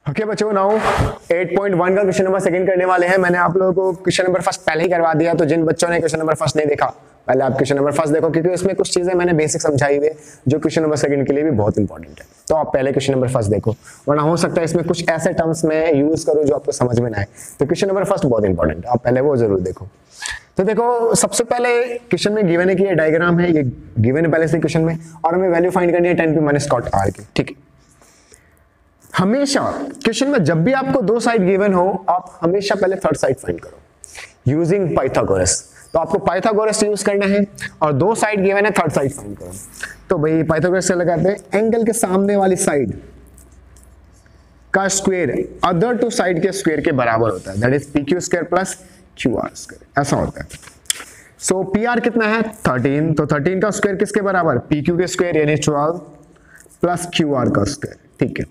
Okay बच्चों, now 8.1 का question number second करने वाले हैं। मैंने आप लोगों को क्वेश्चन नंबर फर्स्ट पहले ही करवा दिया, तो जिन बच्चों ने क्वेश्चन नंबर फर्स्ट नहीं देखा पहले आप क्वेश्चन नंबर फर्स्ट देखो, क्योंकि उसमें कुछ चीजें मैंने बेसिक समझाई हुई है जो क्वेश्चन नंबर सेकंड के लिए भी बहुत इंपॉर्टेंट है। तो आप पहले क्वेश्चन नंबर फर्स्ट देखो, वरना हो सकता है इसमें कुछ ऐसे टर्म्स में यूज करो जो आपको समझ में ना आए। तो क्वेश्चन नंबर फर्स्ट बहुत इंपॉर्टेंट है, आप पहले वो जरूर देखो। तो देखो, सबसे पहले क्वेश्चन में गिवन है कि ये डायग्राम है, ये गिवन है पहले से क्वेश्चन में, और हमें वैल्यू फाइंड करनी है 10p - cot r की। ठीक है, हमेशा क्वेश्चन में जब भी आपको दो साइड गिवन हो, आप हमेशा पहले थर्ड साइड फाइंड करो यूजिंग पाइथागोरस। तो आपको पाइथागोरस यूज करना है, और दो साइड गिवन है, थर्ड साइड फाइंड करो। तो भाई पाइथागोरस से लगाते हैं, एंगल के सामने वाली साइड का स्क्वायर अदर टू साइड के स्क्वायर के बराबर होता है, that is pq² plus qr², ऐसा होता है। सो pr कितना है 13, तो 13 का स्क्वायर किसके बराबर, pq के स्क्वायर यानी 12 प्लस qr का स्क्वायर। ठीक है,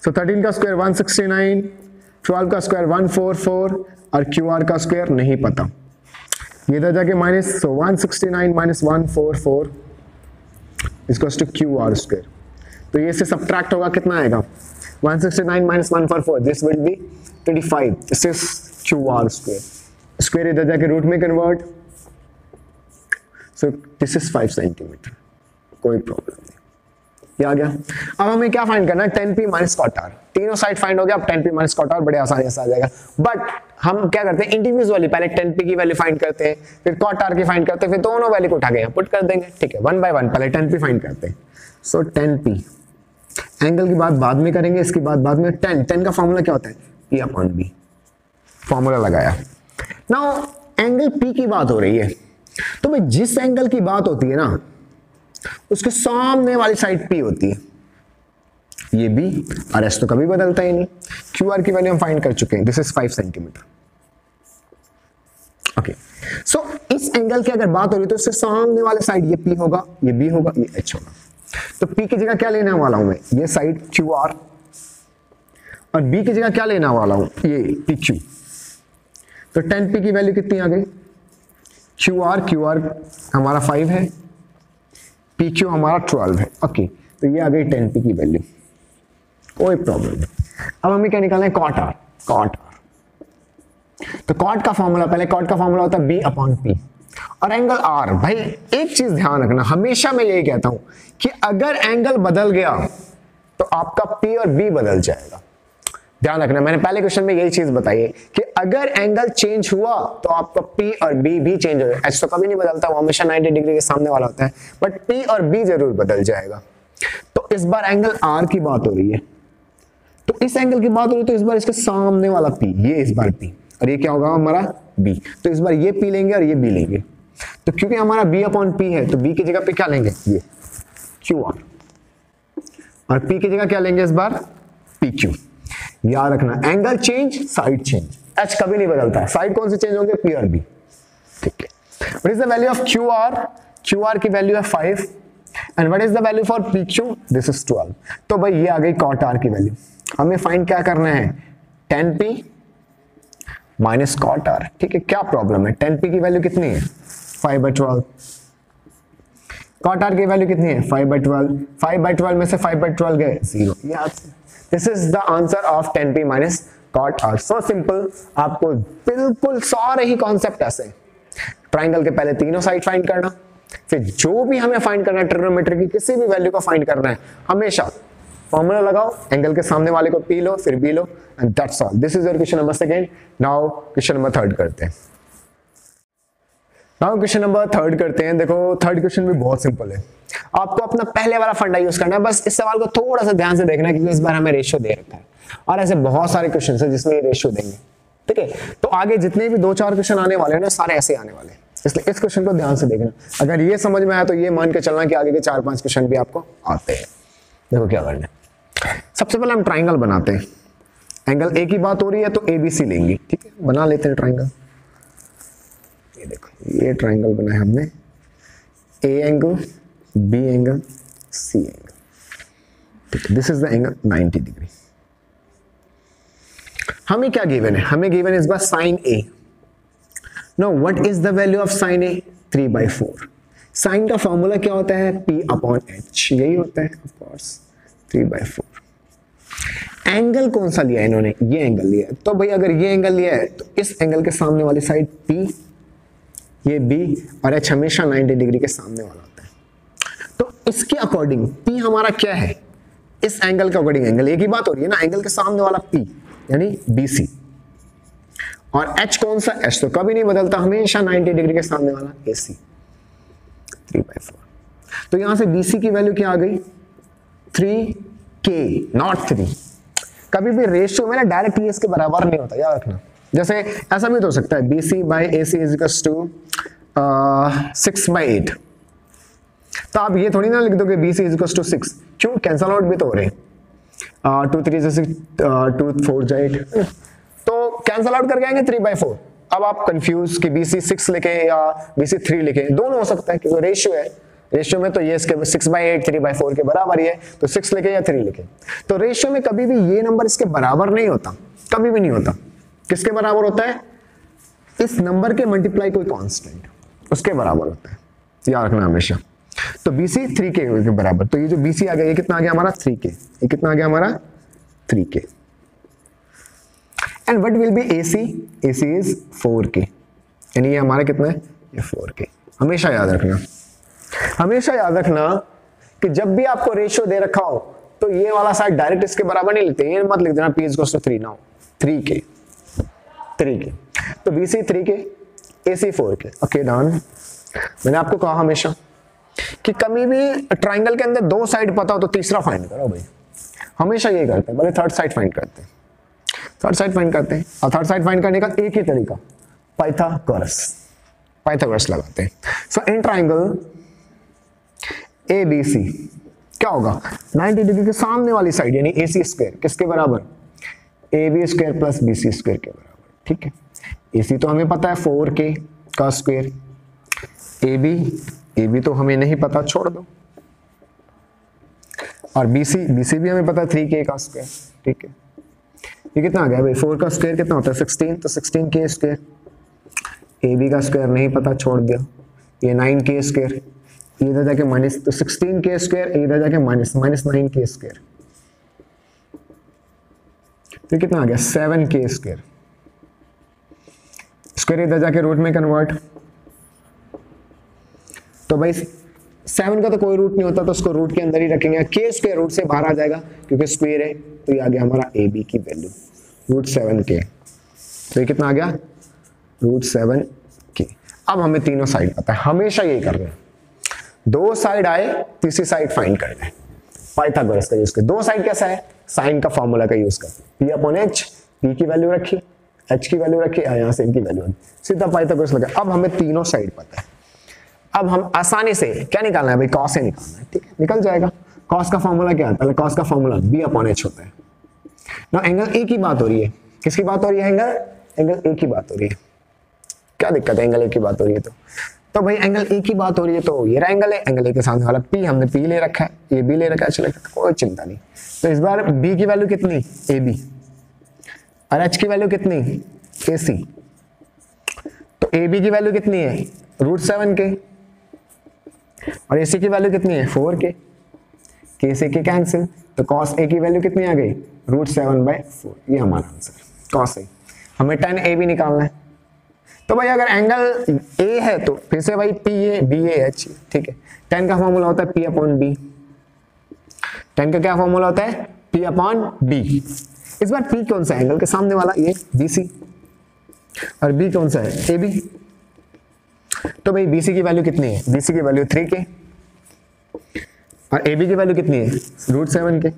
सो 13 का स्क्वायर 169, 12 का स्क्वायर 144 और qr का स्क्वायर नहीं पता, ये इधर जाके minus, so 169 - 144 equals to qr²। तो ये से सब्ट्रैक्ट होगा, कितना आएगा 169 - 144, this will B 35, this is qr²। Square इधर जाके रूट में convert, so this is 5 centimetre, कोई प्रॉब्लम नहीं, ये आ गया। अब हमें क्या फाइंड करना है, 10p - cot r। तीनों साइड फाइंड हो गया, अब 10p - cot r बड़े आसानी से आ जाएगा। बट हम क्या करते हैं, इंडिविजुअली पहले 10p की वैल्यू फाइंड करते हैं, फिर cot r की फाइंड करते हैं, फिर दोनों वैल्यू को उठा के पुट कर देंगे। ठीक है, वन बाय वन पहले 10p फाइंड करते हैं। सो 10p, एंगल की बात बाद में करेंगे, इसकी बात बाद में। 10 का फॉर्मूला क्या होता है, p/b, फॉर्मूला लगाया। नाउ एंगल p की बात हो रही है, तो भाई जिस एंगल की बात होती है ना, उसके सामने वाली साइड p होती है, ये b, और s तो कभी बदलता ही नहीं। qr की वैल्यू हम फाइंड कर चुके हैं, दिस इज 5 सेंटीमीटर। ओके, सो इस एंगल की अगर बात हो रही है तो उससे सामने वाले साइड ये p होगा, ये b होगा, ये h होगा। तो p की जगह क्या लेने वाला हूं मैं, ये साइड qr, और b की जगह क्या लेने वाला हूं, ये pq। तो 10p की वैल्यू कितनी आ गई, qr हमारा 5 है, pq हमारा 12 है। ओके, तो ये आ गई 10p की वैल्यू, कोई प्रॉब्लम नहीं। अब हमें क्या निकालना है, cot r। तो cot का फॉर्मूला, पहले cot का फॉर्मूला होता है b/p, और एंगल r। भाई एक चीज ध्यान रखना, हमेशा मैं यही कहता हूं कि अगर एंगल बदल गया तो आपका p और b बदल जाएगा। ध्यान रखना, मैंने पहले क्वेश्चन में यही चीज बताई है कि अगर एंगल चेंज हुआ तो आपका p और b भी चेंज हो जाएगा। h तो कभी नहीं बदलता, वो हमेशा 90 डिग्री के सामने वाला होता है, बट p और b जरूर बदल जाएगा। तो इस बार एंगल r की बात हो रही है, तो इस एंगल की बात हो रही है, तो इस बार इसके सामने वाला p, ये इस बार p, और ये क्या होगा हमारा b। तो इस बार ये p लेंगे और ये b लेंगे। तो क्योंकि हमारा b/p है, तो b की जगह पे क्या लेंगे, ये qr, और p की जगह क्या लेंगे इस बार, pq। याद रखना, angle change, side change, h कभी नहीं बदलता है, साइड कौन से चेंज होंगे, p और b। ठीक है, what is the value of qr की वैल्यू है 5, and what is the value for pq, this is 12। तो भाई ये आ गई cot r की वैल्यू। हमें फाइंड क्या करना है, 10p - cot r। ठीक है, क्या प्रॉब्लम है, 10p की वैल्यू कितनी है 5/12, cot r की वैल्यू कितनी है 5/12, 5/12 में से 5/12 गए 0। याद से this is the answer of 10p - cot r। So simple, आपको बिल्कुल सारे ही कॉन्सेप्ट ऐसे, ट्राइंगल के पहले तीनों साइड फाइंड करना, फिर जो भी हमें फाइंड करना है ट्रिग्नोमेट्री की किसी भी वैल्यू को फाइंड करना है, हमेशा फॉर्मूला लगाओ, एंगल के सामने वाले को p लो, फिर b low, and that's all. This is your question number second. Now question number third करते हैं। नाउ क्वेश्चन नंबर थर्ड करते हैं। देखो, थर्ड क्वेश्चन भी बहुत सिंपल है, आपको अपना पहले वाला फंडा यूज करना है। बस इस सवाल को थोड़ा सा ध्यान से देखना है, क्योंकि इस बार हमें रेशियो दे रखा है, और ऐसे बहुत सारे क्वेश्चन है जिसमें ये रेशियो देंगे। ठीक है, तो आगे जितने भी 2-4 क्वेश्चन आने वाले हैं ना, सारे ऐसे आने वाले हैं, इसलिए इस क्वेश्चन को ध्यान से देखना। अगर ये समझ में आया तो ये मान के चलना कि आगे के 4-5 क्वेश्चन भी आपको आते हैं। देखो क्या करना है, सबसे पहले हम ट्राइंगल बनाते हैं। एंगल ए की बात हो रही है तो ABC लेंगे। ठीक है, बना लेते हैं ट्राइंगल। ये देखो, ये ट्राइंगल बना है हमने, A angle, B angle, C angle. ठीक है, this is the angle 90 degree. हमें क्या गिवन है, हमें गिवन है इस बार sin A। Now what is the value of sin A, 3/4। Sine का फॉर्मूला क्या होता है, P/H, यही होता है ऑफ कोर्स, 3/4। एंगल कौन सा लिया है इन्होंने, ये एंगल लिया है। तो भाई अगर ये एंगल लिया है तो इस एंगल के सामने वाली साइड P, ये B और H हमेशा 90 डिग्री के सामने वाला होता है। तो इसके अकॉर्डिंग P हमारा क्या है, इस एंगल के अकॉर्डिंग एंगल, एक ही बात हो रही है ना, एंगल के सामने वाला P यानी BC, और H कौन सा, H तो कभी नहीं बदलता, हमेशा 90 डिग्री के सामने वाला AC, 3/4। तो यहां से BC की वैल्यू क्या आ गई, 3K नॉट 3। कभी भी रेशियो में ना डायरेक्ट ये इसके बराबर नहीं होता, याद रखना। जैसे ऐसा भी तो हो सकता है BC by AC is equals to 6/8। तो आप ये थोड़ी ना लिख दोगे BC इज इक्वल्स टू 6, क्यों, कैंसल आउट भी तो हो रहे हैं। 2 3 6 2 4 8, तो कैंसल आउट करके आएंगे 3/4। अब आप कंफ्यूज कि BC 6 लिखे या BC 3 लिखे, दोनों हो सकता है क्योंकि रेशियो है। रेशियो में तो ये इसके 6/8 3/4 के बराबर ही है, तो 6 लिखे या 3 लिखे। तो रेशियो में कभी भी ये नंबर इसके बराबर नहीं होता, कभी भी नहीं होता। किसके बराबर होता है, इस नंबर के मल्टीप्लाई कोई कांस्टेंट, उसके बराबर होता है, याद रखना हमेशा। तो BC 3K के बराबर, तो ये जो BC आ गया ये कितना आ गया हमारा 3K, ये कितना आ गया हमारा 3K। And what will be AC, AC is 4K, यानी ये हमारा कितना है, ये 4K। हमेशा याद रखना, हमेशा याद रखना कि जब भी आपको रेशियो दे रखा हो तो ये वाला साइड डायरेक्ट इसके बराबर नहीं लेते, ये मत लिख देना P इज 3 नाउ, 3K। तो BC 3K, AC 4K। Okay done. मैंने आपको कहा हमेशा कि कभी भी ट्राइंगल के अंदर दो साइड पता हो तो तीसरा फाइंड करो भाई, हमेशा ये करते हैं, भले थर्ड साइड फाइंड करते हैं, थर्ड साइड फाइंड करते हैं। और थर्ड साइड फाइंड करने का एक ही तरीका, पाइथागोरस लगाते हैं। सो इन ट्राइंगल ABC क्या होगा, 90 डिग्री के सामने वाली साइड यानी AC स्क्वायर किसके बराबर, AB square plus BC square के बराबर, ठीक है। AC तो हमें पता है 4K का स्क्वायर, AB तो हमें नहीं पता, छोड़ दो। और BC भी हमें पता है 3K का स्क्वायर, ठीक है। ये कितना आ गया भाई, 4 का स्क्वायर कितना होता है 16, तो 16K स्क्वायर। AB का स्क्वायर नहीं पता, छोड़ दिया। ये 9K स्क्वायर, इधर जाके माइनस, तो 16K स्क्वायर, इधर जाके माइनस 9K स्क्वायर, तो कितना आ गया 7K स्क्वायर। स्क्वायर इधर जाके रूट में कन्वर्ट, तो भाई 7 का तो कोई रूट नहीं होता, तो उसको रूट के अंदर ही रखेंगे। K स्क्वायर रूट से बाहर आ जाएगा क्योंकि स्क्वायर है, तो ये आ गया हमारा AB की वैल्यू √7K। तो ये कितना आ गया √7K। अब हमें तीनों साइड पता है, हमेशा यही कर रहे हैं, दो साइड आए तीसरी साइड फाइंड कर रहे हैं। पाइथागोरस का यूज कर, दो साइड कैसा है, साइन का फॉर्मूला का यूज कर, P/H, P की वैल्यू रखी, H की वैल्यू रखी, यहाँ से इनकी वैल्यू, सीधा पाइथागोरस लगा। अब हमें तीनों साइड पता है, अब हम आसानी से क्या निकालना है भाई, कॉस से निकालना है, ठीक है, निकल जाएगा। कॉस का फॉर्मूला क्या है, पहले कॉस का फॉर्मूला B/H होता है ना। एंगल ए की बात हो रही है, किसकी बात हो रही है, एंगल ए की बात हो रही है। क्या दिक्कत है, एंगल ए की बात हो रही है तो भाई एंगल ए की बात हो रही है, तो ये रहा एंगल है, एंगल ए के सामने वाला P, हमने P ले रखा है, ये B ले रखा है, चलो कोई चिंता नहीं। तो इस बार B की वैल्यू कितनी, AB, और H की वैल्यू कितनी, AC। तो AB की वैल्यू कितनी है √7K, और AC की वैल्यू कितनी है 4K, K से K कैंसिल, तो cos A की वैल्यू कितनी आ गई √7/4। ये हमारा आंसर cos A। हमें tan AB निकालना है, तो भाई अगर एंगल A है तो फिर से भाई PA BAH, ठीक है। tan का फॉर्मूला होता है P/B, tan का क्या फॉर्मूला होता है P/B। इस बार P कौन सा एंगल के सामने वाला, ये BC, और B कौन सा है AB। तो भाई BC की वैल्यू कितनी है, BC की वैल्यू 3K, और AB की वैल्यू कितनी है √7K,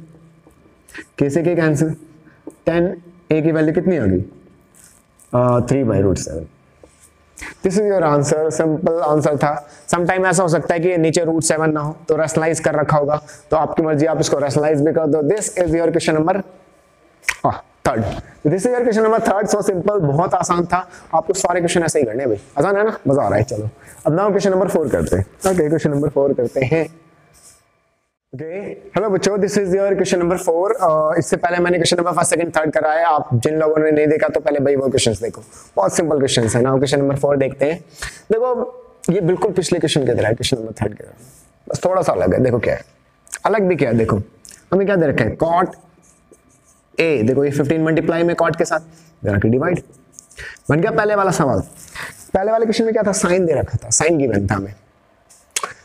K से K कैंसिल, tan A की वैल्यू कितनी आ गई 3/√7। This is your answer, simple answer था। समटाइम ऐसा हो सकता है कि नीचे √7 ना हो तो रेशनलाइज कर रखा होगा, तो आपकी मर्जी, आप इसको रेशनलाइज भी कर दो। This is your question number third. This is your question number third. So simple, बहुत आसान था, आपको सारे क्वेश्चन ऐसे ही करने हैं भाई, आसान है ना, मजा आ रहा है। चलो अब नाउ क्वेश्चन नंबर 4 करते हैं। ओके, क्वेश्चन नंबर 4 करते हैं। ओके, हेलो बच्चों, this is your question number 4। इससे पहले मैंने क्वेश्चन नंबर 1, 2, 3 कराया है। आप जिन लोगों ने नहीं देखा तो पहले भाई वो क्वेश्चंस देखो, बहुत सिंपल क्वेश्चंस है ना। क्वेश्चन नंबर 4 देखते हैं। देखो ये बिल्कुल पिछले क्वेश्चन की तरह है, क्वेश्चन नंबर 3 की तरह, बस थोड़ा सा अलग है। देखो क्या है, अलग भी क्या है, देखो हमें क्या दे रखा है, cot ए, देखो ये 15 मल्टीप्लाई में कॉट के साथ, देना कि डिवाइड। बन गया पहले वाला सवाल। पहले वाले क्वेश्चन में क्या था, साइन दे रखा था, साइन गिवन था हमें।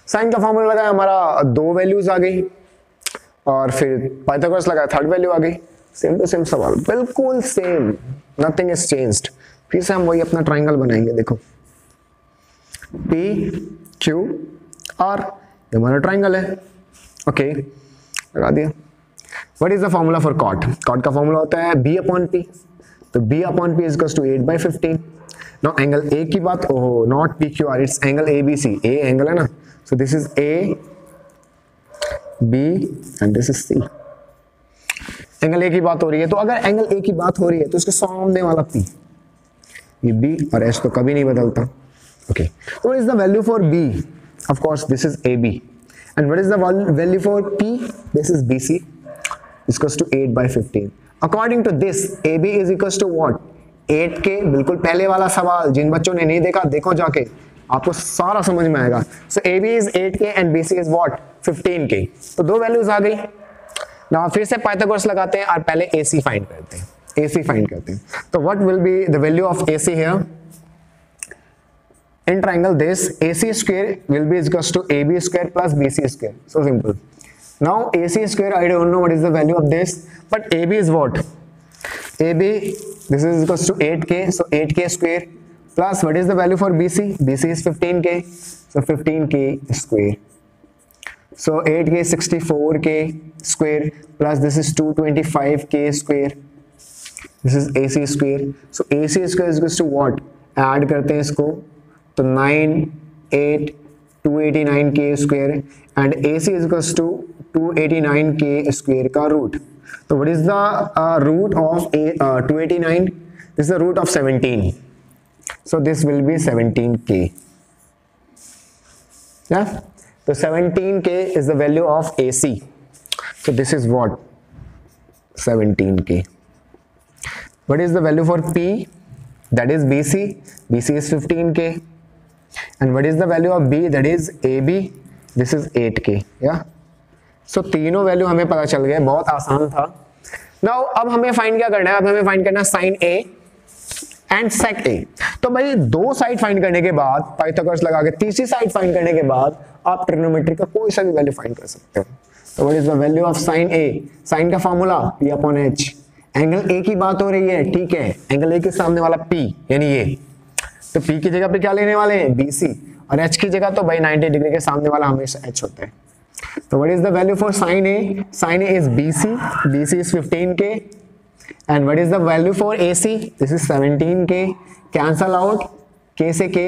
साइन का फॉर्मूला लगाया, हमारा दो वैल्यूज आ गई और फिर पाइथागोरस लगाया, थर्ड वैल्यू आ गई। सेम टू सेम सवाल, बिल्कुल सेम, नथिंग इज चेंज्ड। फिर से हम वही अपना ट्राइंगल बनाएंगे, देखो P Q R, ये हमारा ट्राइंगल है। ओके, लगा दिया। What is the formula for cot? Cot का फॉर्मूला होता है B अपॉन P, तो B upon P is equals to 8/15। Now angle A की बात, ओहो not PQR, it's angle ABC, A angle है ना, so this is A B and this is C। Angle A की बात हो रही है, तो अगर एंगल A की बात हो रही है तो उसके सामने वाला P, ये B और H तो कभी नहीं बदलता। Okay, so what is the value for B? Of course this is AB, and what is the value for P? This is BC, is equals to 8/15. According to this, AB is equals to what? 8K। बिल्कुल पहले वाला सवाल, जिन बच्चों ने नहीं देखा देखो जाके, आपको सारा समझ में आएगा। So AB is 8K and BC is what? 15K। तो दो वैल्यूज आ गई। Now फिर से पाइथागोरस लगाते हैं और पहले AC फाइंड करते हैं। AC फाइंड करते हैं, तो what will be the value of AC here? In triangle this, AC square will be equals to AB square plus BC square. So simple. Now AC square, I don't know what is the value of this, but AB is what? AB, this is equals to 8K, so 8K square plus what is the value for BC? BC is 15K, so 15K square. So 8K 64K square plus this is 225K square. This is AC square. So AC square is equals to what? Add करते हैं इसको, तो 9 8 289K square and AC is equals to 289K square का root. तो what is the root of 289? This is the root of 17, so this will be 17K। या तो 17K is the value of AC, so this is what? 17K. What is the value for P? That is BC. BC is 15K. And what is the value of B? That is AB. This is 8K. Yeah. So तीनों value हमें पता चल गए, बहुत आसान था। Now अब हमें फाइंड क्या करना है? अब हमें फाइंड करना है sine A and sec A। तो भाई दो साइड फाइंड करने के बाद, पाइथागोरस लगा के तीसरी साइड फाइंड करने के बाद आप ट्रिग्नोमेट्री का कोई सा भी वैल्यू फाइंड कर सकते हो। तो what is the value of sine A? Sine का formula P upon H। Angle A की बात हो रही है, ठीक है, एंगल A के सामने वाला P यानी ये, तो P की जगह पे क्या लेने वाले हैं? BC, और H की जगह तो भाई 90 डिग्री के सामने वाला हमेशा H होता है। तो what is the value for sine A? Sine A is BC, BC is 15K, and what is the value for AC? This is 17K। Cancel out K से K,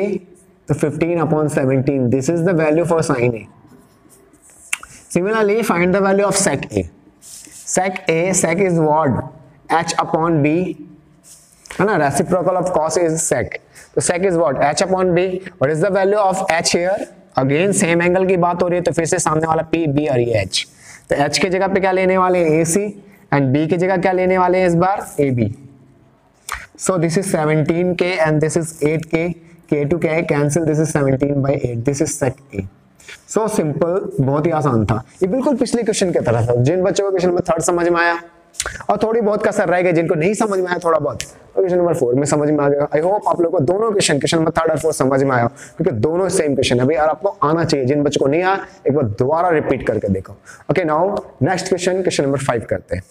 तो 15 upon 17, this is the value for sine A। Similarly find the value of sec A। Sec A, sec is what? H upon B, है ना, reciprocal of cos is sec, तो sec is what? H upon B. What is the value of H here? Again same angle की बात हो रही है, तो फिर से सामने वाला P, B और ये H। तो H की जगह पे क्या लेने वाले हैं? AC, एंड B की जगह क्या लेने वाले हैं इस बार? AB। So this is 17K and this is 8K, K to K cancel, this is 17/8, this is sec A। So simple, बहुत ही आसान था। ये बिल्कुल पिछले क्वेश्चन की तरह था। जिन बच्चों को क्वेश्चन नंबर 3 समझ में आया और थोड़ी बहुत कसर रह गई, जिनको नहीं समझ में आया थोड़ा बहुत, तो क्वेश्चन नंबर 4 में समझ में आ जाएगा। आई होप आप लोगों को दोनों क्वेश्चन नंबर 3 और 4 समझ में आया, क्योंकि दोनों सेम क्वेश्चन है भाई, और आपको आना चाहिए। जिन बच्चों को नहीं आया एक बार दोबारा रिपीट करके देखो। Okay, now next question number 5 करते हैं।